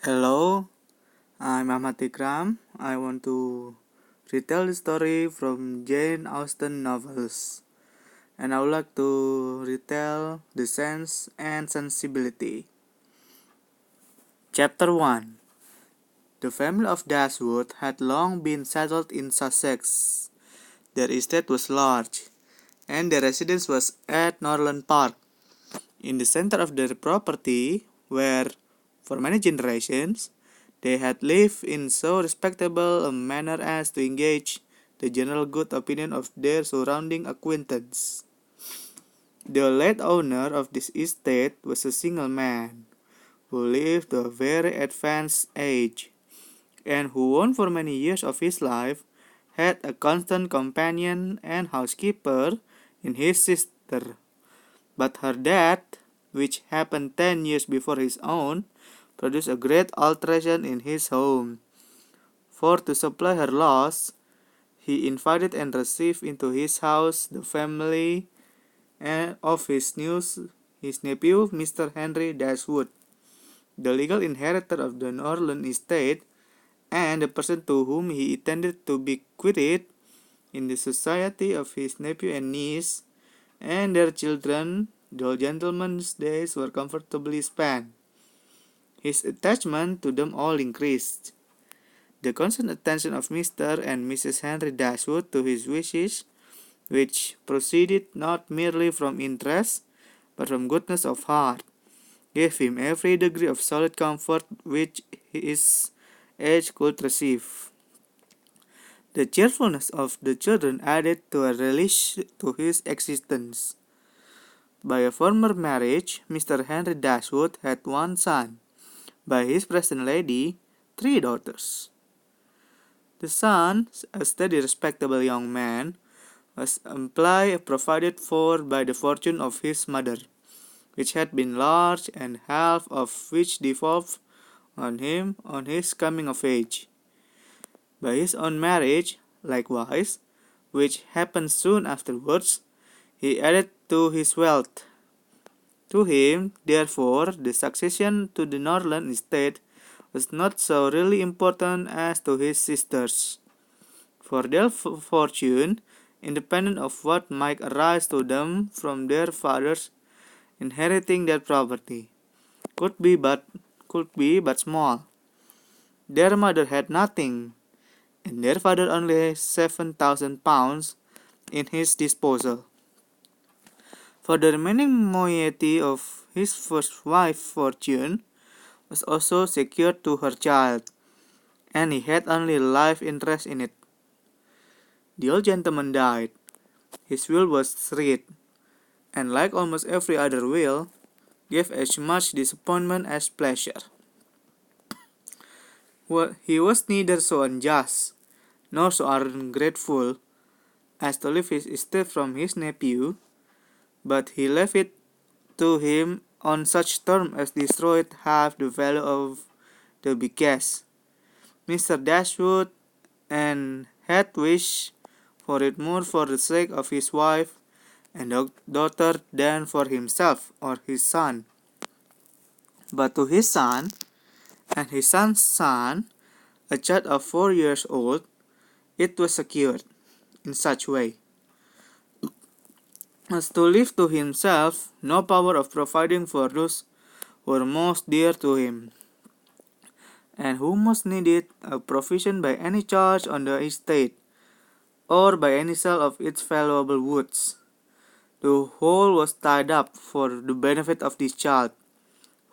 Hello, I'm Ahmad Ikram. I want to retell the story from Jane Austen novels, and I would like to retell the sense and sensibility. Chapter 1. The family of Dashwood had long been settled in Sussex. Their estate was large, and their residence was at Norland Park, in the center of their property, where, for many generations, they had lived in so respectable a manner as to engage the general good opinion of their surrounding acquaintance. The late owner of this estate was a single man, who lived to a very advanced age, and who for many years of his life had a constant companion and housekeeper in his sister. But her death, which happened 10 years before his own, produced a great alteration in his home. For to supply her loss, he invited and received into his house the family of his nephew, Mr. Henry Dashwood, the legal inheritor of the Norland estate, and the person to whom he intended to bequeath it, in the society of his nephew and niece, and their children. The gentleman's days were comfortably spent. His attachment to them all increased. The constant attention of Mr. and Mrs. Henry Dashwood to his wishes, which proceeded not merely from interest, but from goodness of heart, gave him every degree of solid comfort which his age could receive. The cheerfulness of the children added to a relish to his existence. By a former marriage, Mr. Henry Dashwood had one son; by his present lady, 3 daughters. The son, a steady respectable young man, was amply provided for by the fortune of his mother, which had been large, and half of which devolved on him on his coming of age. By his own marriage, likewise, which happened soon afterwards, he added to his wealth. To him, therefore, the succession to the Norland estate was not so really important as to his sisters, for their fortune, independent of what might arise to them from their fathers inheriting that property, could be but small. Their mother had nothing, and their father only 7,000 pounds in his disposal. For the remaining moiety of his first wife's fortune was also secured to her child, and he had only life interest in it. The old gentleman died. His will was read, and like almost every other will, gave as much disappointment as pleasure. He was neither so unjust nor so ungrateful as to leave his estate from his nephew, but he left it to him on such terms as destroyed half the value of the bequest. Mr. Dashwood and had wished for it more for the sake of his wife and daughter than for himself or his son. But to his son and his son's son, a child of 4 years old, it was secured in such way as to leave to himself no power of providing for those who were most dear to him, and who most needed a provision by any charge on the estate, or by any sale of its valuable woods. The whole was tied up for the benefit of this child,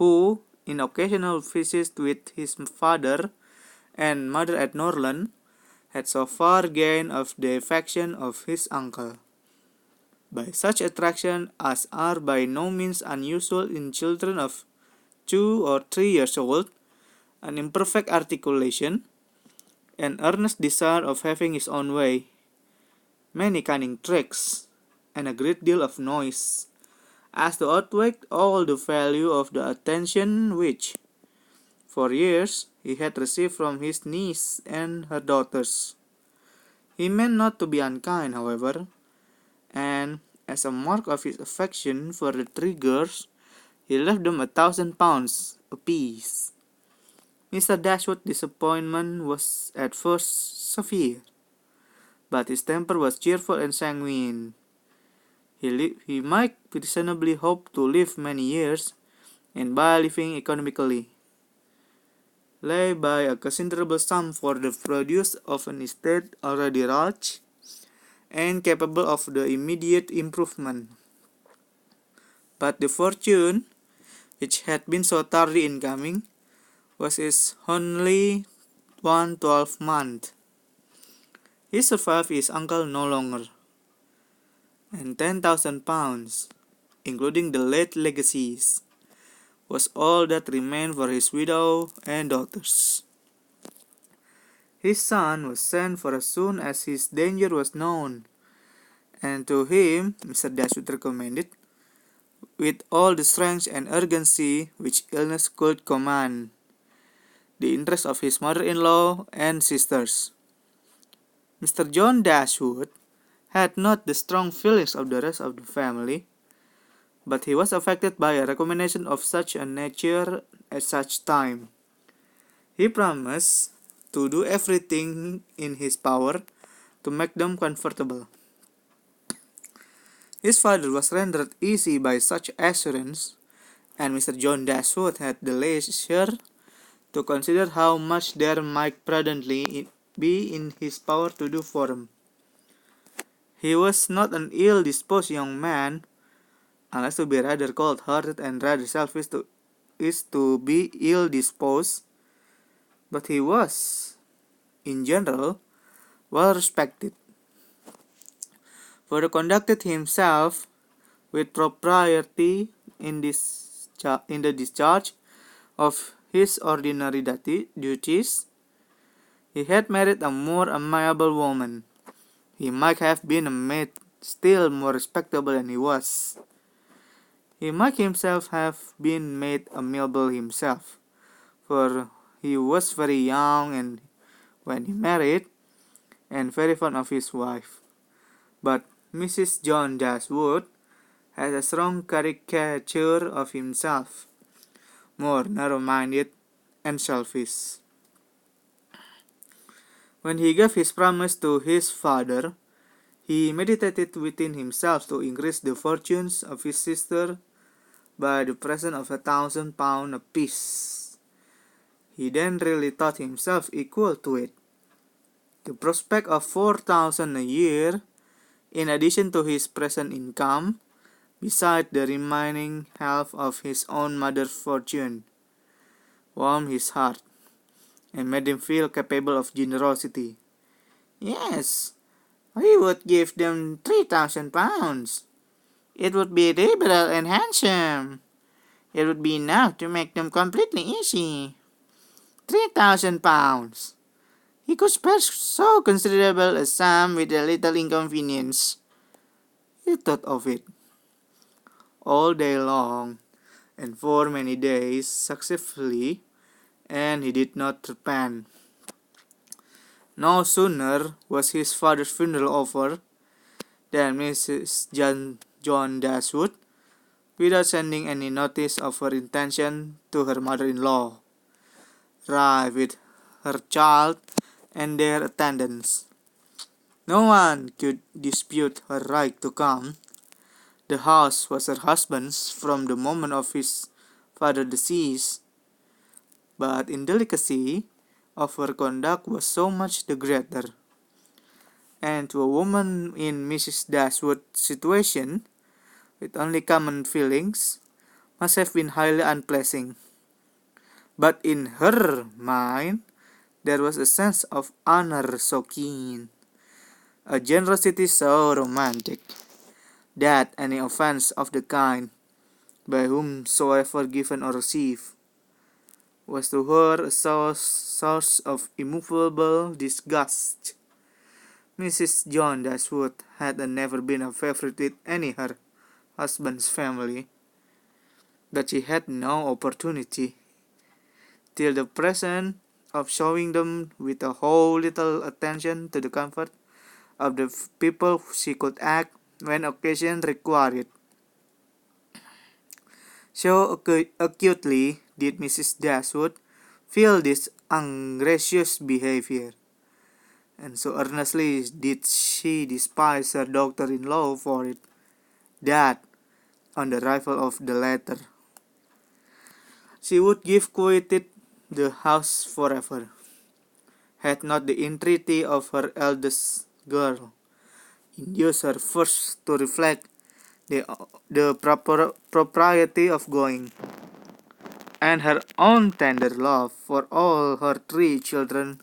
who, in occasional visits with his father and mother at Norland, had so far gained of the affection of his uncle, by such attraction as are by no means unusual in children of 2 or 3 years old, an imperfect articulation, an earnest desire of having his own way, many cunning tricks, and a great deal of noise, as to outweigh all the value of the attention which, for years, he had received from his niece and her daughters. He meant not to be unkind, however, and, as a mark of his affection for the 3 girls, he left them 1,000 pounds apiece. Mr. Dashwood's disappointment was at first severe, but his temper was cheerful and sanguine. He might reasonably hope to live many years, and by living economically, lay by a considerable sum for the produce of an estate already large and capable of the immediate improvement. But the fortune, which had been so tardy in coming, was his only 1/12 month. He survived his uncle no longer, and £10,000, including the late legacies, was all that remained for his widow and daughters. His son was sent for as soon as his danger was known, and to him Mr. Dashwood recommended, with all the strength and urgency which illness could command, the interest of his mother-in-law and sisters. Mr. John Dashwood had not the strong feelings of the rest of the family, but he was affected by a recommendation of such a nature at such time. He promised to do everything in his power to make them comfortable. His father was rendered easy by such assurance, and Mr. John Dashwood had the leisure to consider how much there might prudently be in his power to do for him. He was not an ill-disposed young man, unless to be rather cold-hearted and rather selfish is to be ill-disposed, but he was, in general, well respected, for he conducted himself with propriety in the discharge of his ordinary duties. He had married a more amiable woman. He might have been made still more respectable than he was. He might himself have been made amiable himself, for he was very young and when he married, and very fond of his wife. But Mrs. John Dashwood has a strong caricature of himself, more narrow-minded and selfish. When he gave his promise to his father, he meditated within himself to increase the fortunes of his sister by the present of £1,000 apiece. He then really thought himself equal to it. The prospect of 4,000 a year, in addition to his present income, beside the remaining half of his own mother's fortune, warmed his heart, and made him feel capable of generosity. Yes, we would give them £3,000. It would be liberal and handsome. It would be enough to make them completely easy. £3,000. He could spare so considerable a sum with a little inconvenience. He thought of it all day long, and for many days successively, and he did not repent. No sooner was his father's funeral over than Mrs. John Dashwood, without sending any notice of her intention to her mother-in-law, arrived with her child and their attendants. No one could dispute her right to come. The house was her husband's from the moment of his father's decease, but indelicacy of her conduct was so much the greater, and to a woman in Mrs. Dashwood's situation, with only common feelings, must have been highly unpleasing. But in her mind there was a sense of honor so keen, a generosity so romantic, that any offence of the kind, by whomsoever given or received, was to her a source of immovable disgust. Mrs. John Dashwood had never been a favourite with any of her husband's family, but she had no opportunity, till the present, of showing them with a whole little attention to the comfort of the people she could act when occasion required. So acutely did Mrs. Dashwood feel this ungracious behavior, and so earnestly did she despise her daughter-in-law for it, that, on the arrival of the latter, she would give quitted the house forever, had not the entreaty of her eldest girl induced her first to reflect the propriety of going, and her own tender love for all her three children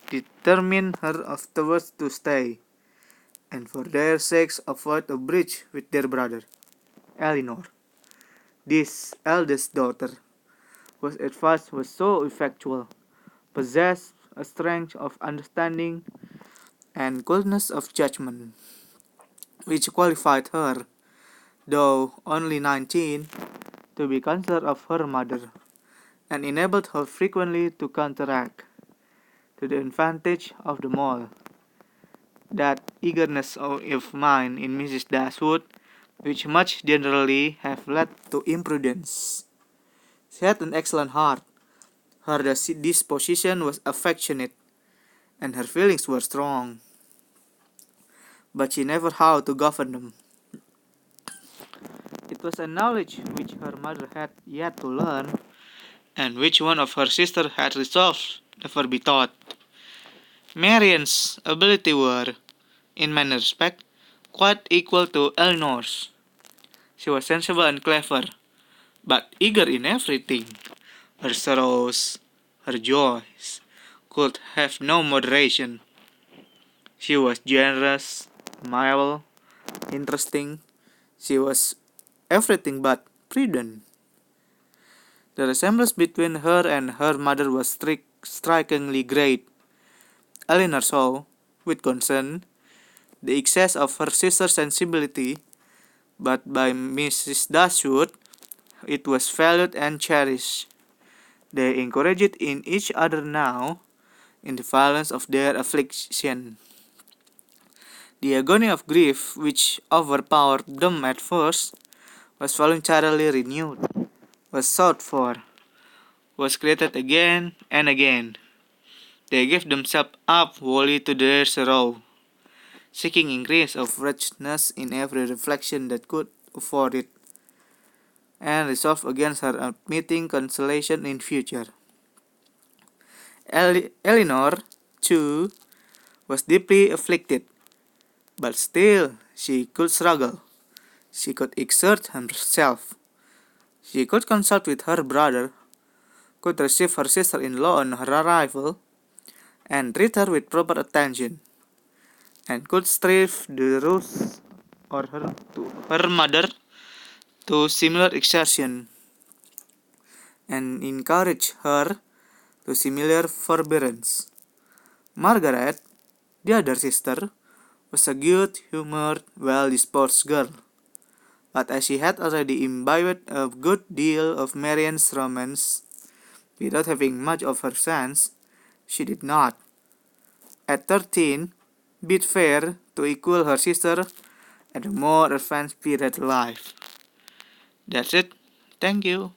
determined her afterwards to stay, and for their sakes avoid a breach with their brother, Eleanor. This eldest daughter, whose advice was so effectual, possessed a strength of understanding and coolness of judgment, which qualified her, though only 19, to be consort of her mother, and enabled her frequently to counteract, to the advantage of them all, that eagerness of mind in Mrs. Dashwood, which much generally have led to imprudence. She had an excellent heart, her disposition was affectionate, and her feelings were strong, but she never how to govern them. It was a knowledge which her mother had yet to learn, and which one of her sisters had resolved never be taught. Marian's ability were, in many respects, quite equal to Eleanor's. She was sensible and clever, but eager in everything. Her sorrows, her joys, could have no moderation. She was generous, amiable, interesting. She was everything but prudent. The resemblance between her and her mother was strikingly great. Eleanor saw, with concern, the excess of her sister's sensibility, but by Mrs. Dashwood it was valued and cherished. They encouraged in each other now, in the violence of their affliction. The agony of grief which overpowered them at first was voluntarily renewed, was sought for, was created again and again. They gave themselves up wholly to their sorrow, seeking increase of wretchedness in every reflection that could afford it, and resolved against her admitting consolation in future. Eleanor, too, was deeply afflicted, but still she could struggle. She could exert herself. She could consult with her brother, could receive her sister-in-law on her arrival, and treat her with proper attention, and could strive the ruse or her mother to similar exertion, and encourage her to similar forbearance. Margaret, the other sister, was a good-humored, well-disposed girl, but as she had already imbibed a good deal of Marian's romance, without having much of her sense, she did not, at 13, bid fair to equal her sister at a more advanced period of life. That's it. Thank you.